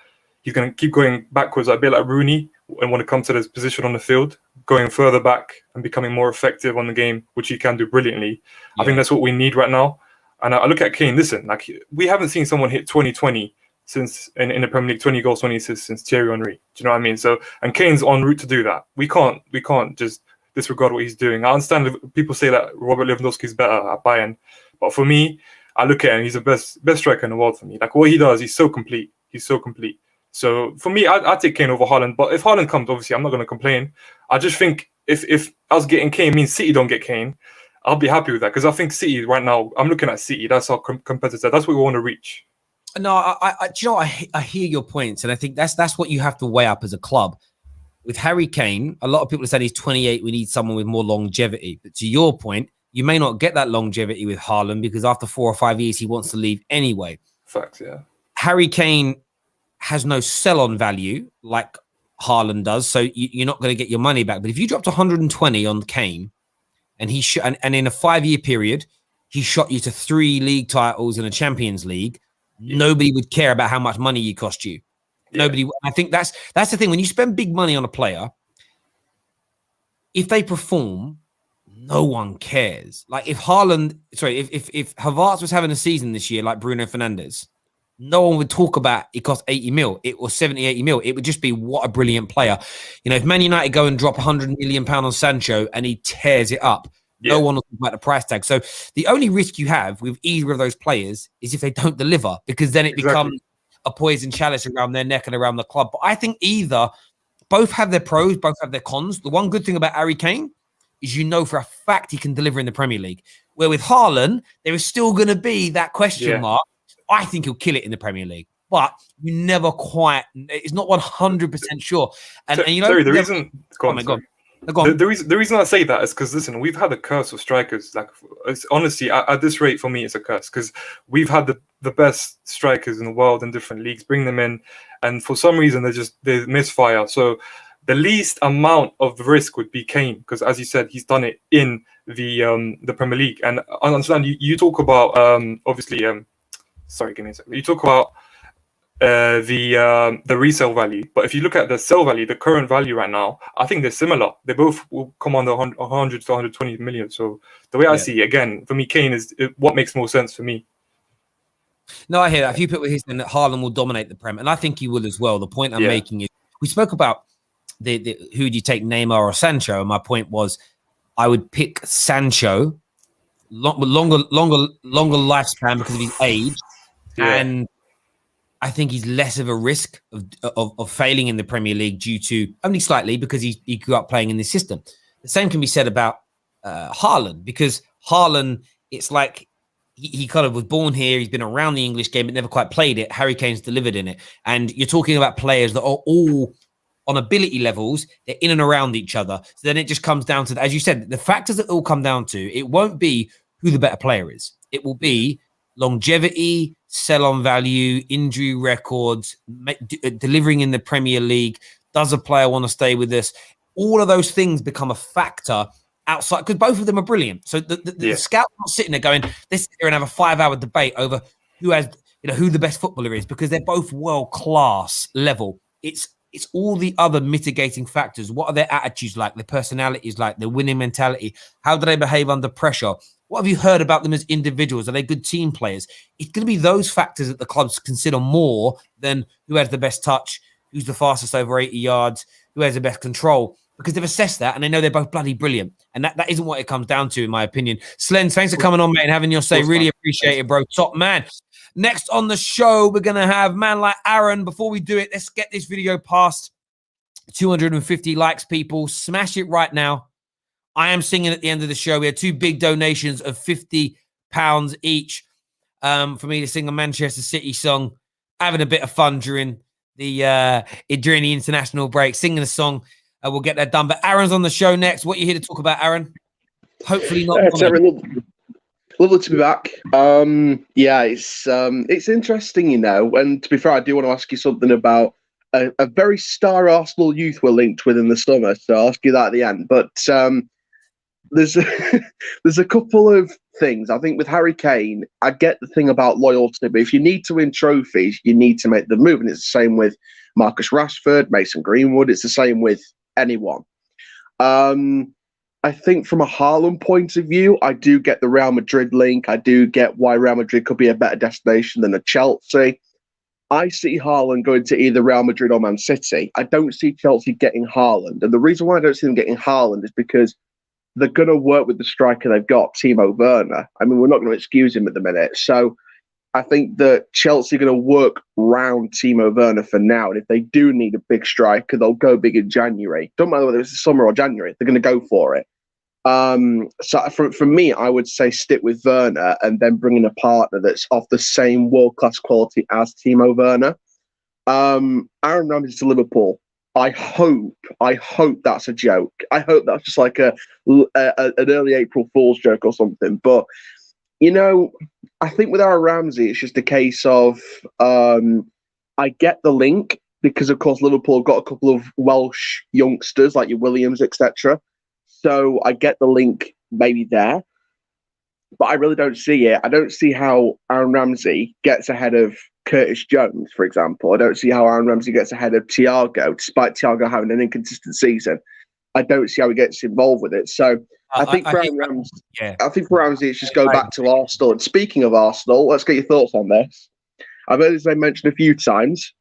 keep going backwards, a bit like Rooney, and when it comes to his position on the field, going further back and becoming more effective on the game, which he can do brilliantly. Yeah. I think that's what we need right now. And I look at Kane. Listen, like, we haven't seen someone hit 20-20 since in the Premier League, 20 goals, 20 assists since Thierry Henry. Do you know what I mean? So, and Kane's en route to do that. We can't just disregard what he's doing. I understand people say that Robert Lewandowski's better at Bayern, but for me, I look at him. He's the best striker in the world for me. Like, what he does, he's so complete. So for me, I'd take Kane over Haaland. But if Haaland comes, obviously, I'm not going to complain. I just think if us getting Kane means City don't get Kane, I'll be happy with that, because I think City right now, I'm looking at City. That's our competitor. That's what we want to reach. No, I hear your points, and I think that's what you have to weigh up as a club. With Harry Kane, a lot of people have said he's 28. We need someone with more longevity. But to your point, you may not get that longevity with Haaland, because after 4 or 5 years, he wants to leave anyway. Facts, yeah. Harry Kane has no sell-on value like Haaland does, so you're not going to get your money back. But if you dropped 120 on Kane, and and in a 5-year period, he shot you to 3 league titles and a Champions League, nobody would care about how much money he cost you. Yeah. Nobody. I think that's the thing. When you spend big money on a player, if they perform, no one cares. Like if Havertz was having a season this year like Bruno Fernandes, no one would talk about it cost 80 mil. It was 70, 80 mil. It would just be, what a brilliant player. You know, if Man United go and drop £100 million on Sancho and he tears it up, no one will talk about the price tag. So the only risk you have with either of those players is if they don't deliver, because then it becomes a poison chalice around their neck and around the club. But I think both have their pros, both have their cons. The one good thing about Harry Kane is, you know for a fact he can deliver in the Premier League. Where with Haaland, there is still going to be that question mark. I think he'll kill it in the Premier League, but you never quite. It's not 100% sure. And you know, sorry, the reason. Go on, Go on. The reason I say that is because, listen, we've had a curse of strikers. Like, it's, honestly, at this rate, for me, it's a curse because we've had the best strikers in the world in different leagues, bring them in, and for some reason they misfire. So the least amount of risk would be Kane because, as you said, he's done it in the Premier League. And I understand you talk about obviously sorry, give me a second. You talk about the resale value, but if you look at the sell value, the current value right now, I think they're similar. They both will come under 100 to 120 million. So the way I see it, again, for me, Kane is what makes more sense for me. No, I hear that. If you put with his, then Haaland will dominate the Prem, and I think he will as well. The point I'm making is, we spoke about the who do you take, Neymar or Sancho, and my point was, I would pick Sancho, longer lifespan because of his age, and I think he's less of a risk of failing in the Premier League due to only slightly because he grew up playing in this system. The same can be said about Haaland, because Haaland, it's like he kind of was born here. He's been around the English game, but never quite played it. Harry Kane's delivered in it. And you're talking about players that are all on ability levels. They're in and around each other. So then it just comes down to, as you said, the factors that all come down to, it won't be who the better player is. It will be longevity, sell-on value, injury records, delivering in the Premier League. Does a player want to stay with us? All of those things become a factor outside, because both of them are brilliant. So the scout's not sitting there going, let's sit here and have a 5-hour debate over who has, who the best footballer is, because they're both world-class level. It's all the other mitigating factors. What are their attitudes like, their personalities like, their winning mentality? How do they behave under pressure? What have you heard about them as individuals? Are they good team players? It's going to be those factors that the clubs consider more than who has the best touch, who's the fastest over 80 yards, who has the best control, because they've assessed that and they know they're both bloody brilliant. And that isn't what it comes down to, in my opinion. Slens, thanks for coming on, mate, and having your say. Really appreciate it, bro. Top man. Next on the show, we're going to have man like Aaron. Before we do it, let's get this video past 250 likes, people. Smash it right now. I am singing at the end of the show. We had 2 big donations of £50 each for me to sing a Manchester City song, having a bit of fun during the international break, singing a song. We'll get that done. But Aaron's on the show next. What are you here to talk about, Aaron? Hopefully not. Lovely to be back. It's interesting, and to be fair, I do want to ask you something about a very star Arsenal youth we're linked with in the summer, so I'll ask you that at the end. But there's a couple of things. I think with Harry Kane, I get the thing about loyalty, but if you need to win trophies, you need to make the move, and it's the same with Marcus Rashford, Mason Greenwood. It's the same with anyone. I think from a Haaland point of view, I do get the Real Madrid link. I do get why Real Madrid could be a better destination than a Chelsea. I see Haaland going to either Real Madrid or Man City. I don't see Chelsea getting Haaland. And the reason why I don't see them getting Haaland is because they're going to work with the striker they've got, Timo Werner. I mean, we're not going to excuse him at the minute. So I think that Chelsea are going to work round Timo Werner for now. And if they do need a big striker, they'll go big in January. Don't matter whether it's the summer or January. They're going to go for it. So for me, I would say stick with Werner and then bring in a partner that's of the same world-class quality as Timo Werner. Aaron Ramsey to Liverpool. I hope that's a joke. I hope that's just like an early April Fool's joke or something. But, I think with Aaron Ramsey, it's just a case of I get the link because, of course, Liverpool have got a couple of Welsh youngsters like your Williams, etc. So I get the link maybe there, but I really don't see it. I don't see how Aaron Ramsey gets ahead of Curtis Jones, for example. I don't see how Aaron Ramsey gets ahead of Thiago, despite Thiago having an inconsistent season. I don't see how he gets involved with it. So I think for Ramsey, it's just go back to Arsenal. And speaking of Arsenal, let's get your thoughts on this. I've heard his name mentioned a few times.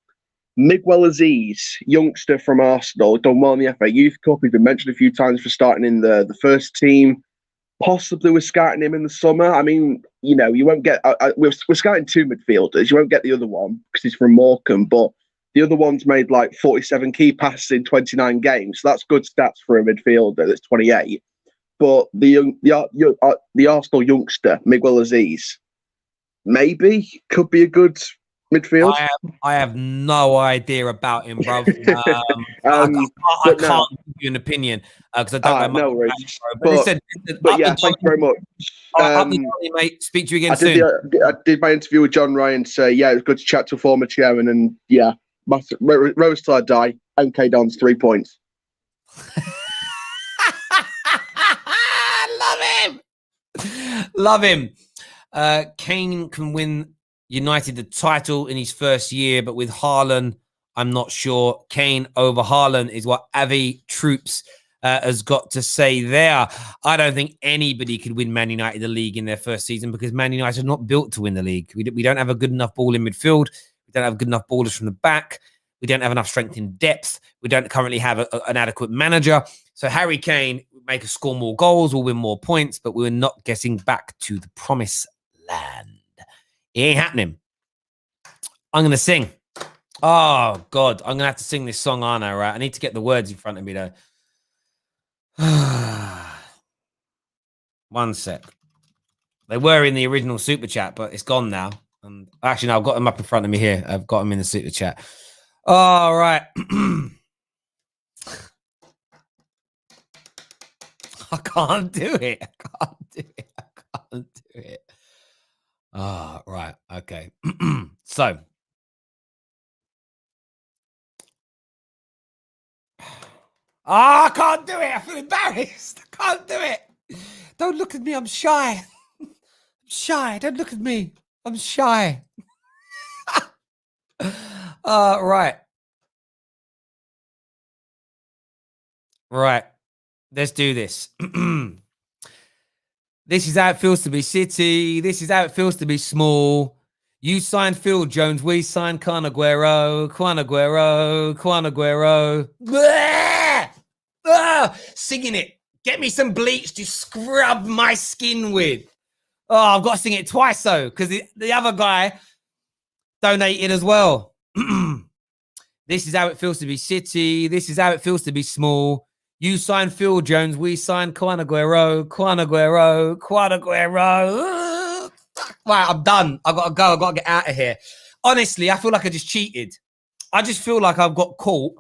Miguel Aziz, youngster from Arsenal, done well in the FA Youth Cup. He's been mentioned a few times for starting in the first team. Possibly we're scouting him in the summer. I mean, you won't get... we're scouting 2 midfielders. You won't get the other one because he's from Morecambe, but the other one's made like 47 key passes in 29 games. So that's good stats for a midfielder that's 28. But the Arsenal youngster, Miguel Aziz, maybe could be a good midfield. I have no idea about him, bro. I can't you an opinion because I don't know much no about worries. it, bro. But listen, But yeah, thank you very much. up the donkey, mate. Speak to you again soon. I did my interview with John Ryan. So yeah, it was good to chat to a former chairman, and yeah, Rose till I die. MK Don's 3 points. Love him. Kane can win United the title in his first year, but with Haaland, I'm not sure. Kane over Haaland is what Avi Troops has got to say there. I don't think anybody could win Man United the league in their first season because Man United are not built to win the league. We don't have a good enough ball in midfield. We don't have good enough ballers from the back. We don't have enough strength in depth. We don't currently have an adequate manager. So Harry Kane will make us score more goals, will win more points, but we're not getting back to the promised land. It ain't happening. I'm going to sing. Oh, God. I'm going to have to sing this song, aren't I? Right? I need to get the words in front of me, though. 1 sec. They were in the original super chat, but it's gone now. And actually, no, I've got them up in front of me here. I've got them in the super chat. All right. I can't do it. I can't do it. Oh, right. Okay. So. I can't do it. I feel embarrassed. I can't do it. Don't look at me. I'm shy. I'm shy. Don't look at me. I'm shy. Right. Right. Let's do this. This is how it feels to be City. This is how it feels to be small. You signed Phil Jones. We signed Kun Aguero. Singing it. Get me some bleach to scrub my skin with. Oh, I've got to sing it twice, though, because the other guy donated as well. This is how it feels to be City. This is how it feels to be small. You signed Phil Jones. We signed Kun Aguero. Right, I'm done. I got to go. I got to get out of here. Honestly, I feel like I just cheated. I just feel like I've got caught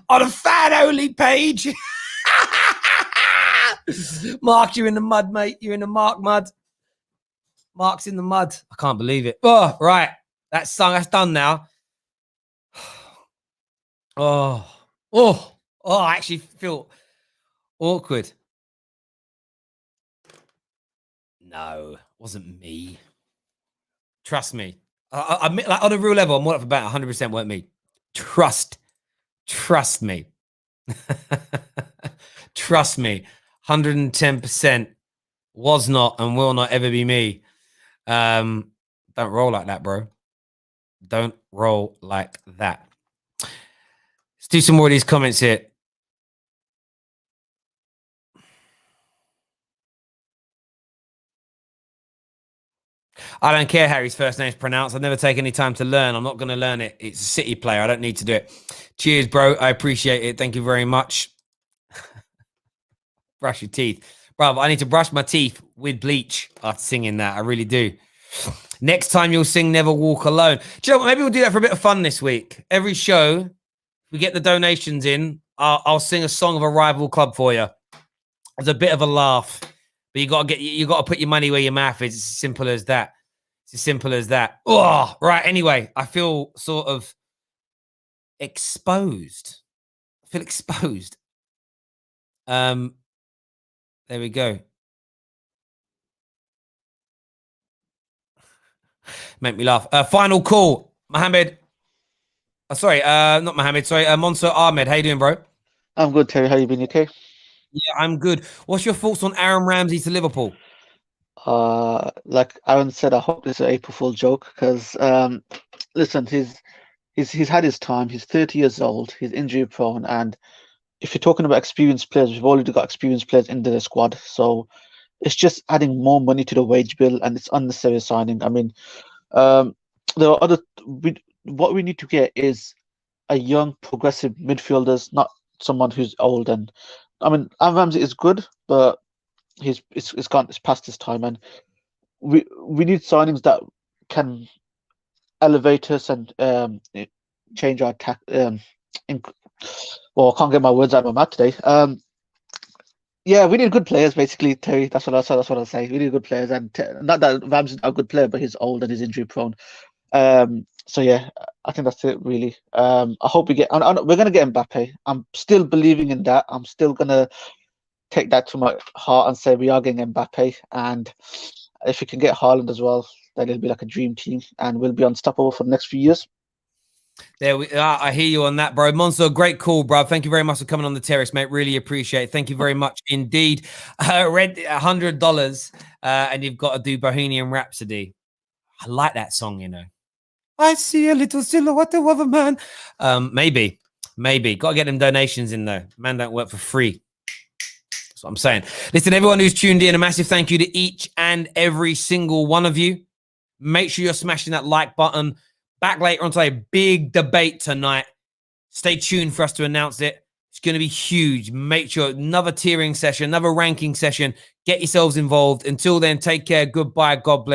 on a fan-only page. Mark, you're in the mud, mate. You're in the mud. Mark's in the mud. I can't believe it. Oh, right. That's done now. I actually feel awkward. No, it wasn't me. Trust me. I like, on a real level, I'm all up for about 100% weren't me. Trust me. Trust me. 110% was not and will not ever be me. Don't roll like that, bro. Don't roll like that. Let's do some more of these comments here. I don't care how his first name's pronounced. I've never taken any time to learn. I'm not going to learn it. It's a City player. I don't need to do it. Cheers, bro. I appreciate it. Thank you very much. Brush your teeth. Bro, I need to brush my teeth with bleach after singing that. I really do. Next time you'll sing Never Walk Alone. Do you know what? Maybe we'll do that for a bit of fun this week. Every show, if we get the donations in, I'll sing a song of a rival club for you. It's a bit of a laugh. But you got to put your money where your mouth is. It's as simple as that. It's as simple as that. Oh, right. Anyway, I feel sort of exposed. I feel exposed. There we go. Make me laugh. Final call. Mohammed. Sorry, not Mohammed. Sorry, Monso Ahmed. How you doing, bro? I'm good, Terry. How you been, okay? Yeah, I'm good. What's your thoughts on Aaron Ramsey to Liverpool? Like Aaron said, I hope this is an April Fool joke because, listen, he's had his time. He's 30 years old. He's injury prone, and if you're talking about experienced players, we've already got experienced players into the squad. So it's just adding more money to the wage bill, and it's unnecessary signing. I mean, there are what we need to get is a young, progressive midfielders, not someone who's old. And I mean, Aaron Ramsey is good, but it's past his time, and we need signings that can elevate us and change our well, I can't get my words out of my mouth today. Yeah, we need good players, basically, Terry. That's what I say. We need good players, and not that Ramsey's a good player, but he's old and he's injury prone. So yeah, I think that's it really. I hope we get. We're gonna get Mbappe. I'm still believing in that. I'm still gonna take that to my heart and say we are getting Mbappe, and if we can get Haaland as well, then it'll be like a dream team, and we'll be unstoppable for the next few years. There we are. I hear you on that, bro. Monster, great call, bro. Thank you very much for coming on the terrace, mate. Really appreciate it. Thank you very much indeed. Red $100, and you've got to do Bohemian Rhapsody. I like that song, you know. I see a little silhouette of a man. Maybe. Got to get them donations in, though. Man don't work for free. That's what I'm saying. Listen, everyone who's tuned in, a massive thank you to each and every single one of you. Make sure you're smashing that like button. Back later on today, big debate tonight. Stay tuned for us to announce it. It's going to be huge. Make sure another tiering session, another ranking session. Get yourselves involved. Until then, take care. Goodbye. God bless.